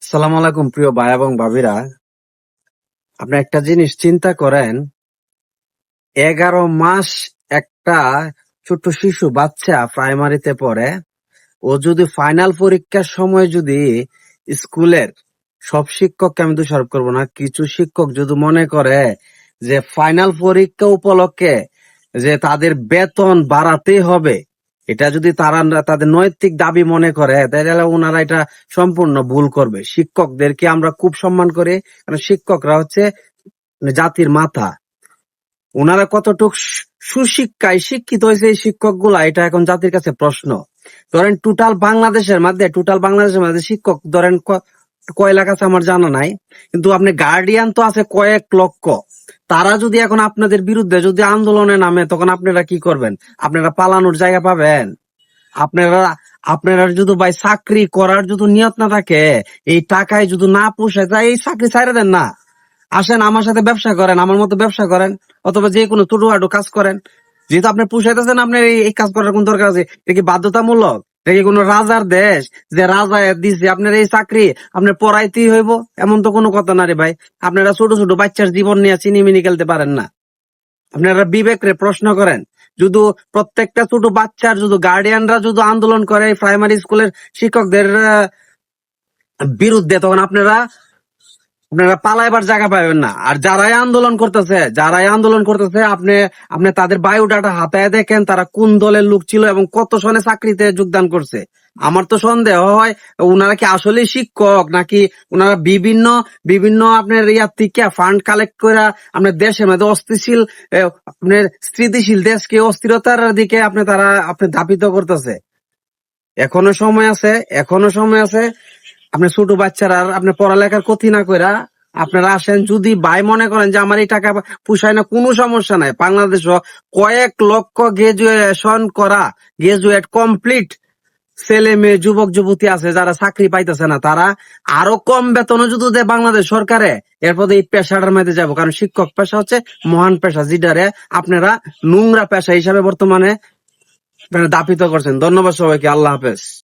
সালাম আলাইকুম প্রিয় ভাই এবং ভাবিরা। আপনি একটা জিনিস চিন্তা করেন, 11 মাস একটা ছোট্ট শিশু বাচ্চা প্রাইমারিতে পড়ে। ও যদি ফাইনাল পরীক্ষার সময় যদি স্কুলের সব শিক্ষককে আমি দোষারোপ করবো না, কিছু শিক্ষক যদি মনে করে যে ফাইনাল পরীক্ষা উপলক্ষে যে তাদের বেতন বাড়াতেই হবে, এটা যদি তারা তাদের নৈতিক দাবি মনে করে, তাহলে ওনারা এটা সম্পূর্ণ ভুল করবে। শিক্ষকদেরকে আমরা খুব সম্মান করি, কারণ শিক্ষকরা হচ্ছে জাতির মাথা। ওনারা কতটুক সুশিক্ষায় শিক্ষিত হয়েছে এই শিক্ষক গুলা, এটা এখন জাতির কাছে প্রশ্ন। ধরেন টোটাল বাংলাদেশের মধ্যে শিক্ষক ধরেন কয় লাখ আছে আমার জানা নাই, কিন্তু আপনি গার্ডিয়ান তো আছে কয়েক লক্ষ। তারা যদি এখন আপনাদের বিরুদ্ধে যদি আন্দোলনে নামে, তখন আপনারা কি করবেন? আপনারা পালানোর জায়গা পাবেন? আপনারা আপনারা যদি ভাই চাকরি করার যদি নিয়ত না থাকে, এই টাকায় যদি না পোষায়, তাই এই চাকরি ছাইড়া দেন না। আসেন আমার সাথে ব্যবসা করেন, আমার মতো ব্যবসা করেন, অথবা যে কোনো ছোটখাটো কাজ করেন। যেহেতু আপনি পুষাইতেছেন, আপনার এই কাজ করার কোন দরকার আছে? এটা কি বাধ্যতামূলক? এটা কি কোনো রাজার দেশ যে রাজা দিচ্ছে আপনার এই চাকরি আপনার পড়াইতেই হইব? এমন তো কোনো কথা না রে ভাই। আপনারা ছোট ছোট বাচ্চার জীবন নিয়ে চিনিমিনি খেলতে পারেন না। আপনারা বিবেক রে প্রশ্ন করেন। যদি প্রত্যেকটা ছোট বাচ্চার যদি গার্ডিয়ানরা যদি আন্দোলন করে প্রাইমারি স্কুলের শিক্ষকদের বিরুদ্ধে, তখন আপনারা আপনারা পালাইবার জায়গা পাবেন না। আর যারাই আন্দোলন করতেছে আপনি আপনি তাদের বায়োডাটা হাতায় দেখেন, তারা কোন দলের লোক ছিল এবং কত সনে চাকরিতে যোগদান করছে। আমার তো সন্দেহ হয় উনারা কি আসলে শিক্ষক, নাকি উনারা বিভিন্ন বিভিন্ন আপনার ইয়ার থেকে ফান্ড কালেক্ট করে আপনার দেশের মধ্যে অস্থিতিশীল আপনার স্থিতিশীল দেশকে অস্থিরতার দিকে আপনি ধাবিত করতেছে। এখনো সময় আছে। আপনি ছোট বাচ্চারা আপনি পড়ালেখার ক্ষতি না কইরা আপনারা আসেন। যদি ভাই মনে করেন যে আমার এই টাকা পুষায় না, কোনো সমস্যা নাই। বাংলাদেশ কয়েক লক্ষ গ্রাজুয়েট কমপ্লিট ছেলে মেয়ে যুবক যুবতী আছে যারা চাকরি পাইতেছে না। তারা আরো কম বেতনে যদি দেয় বাংলাদেশ সরকারে, এরপর এই পেশাটার মধ্যে যাবো। কারণ শিক্ষক পেশা হচ্ছে মহান পেশা, যেটারে আপনারা নোংরা পেশা হিসাবে বর্তমানে দাপিত করছেন। ধন্যবাদ সবাইকে। আল্লাহ হাফেজ।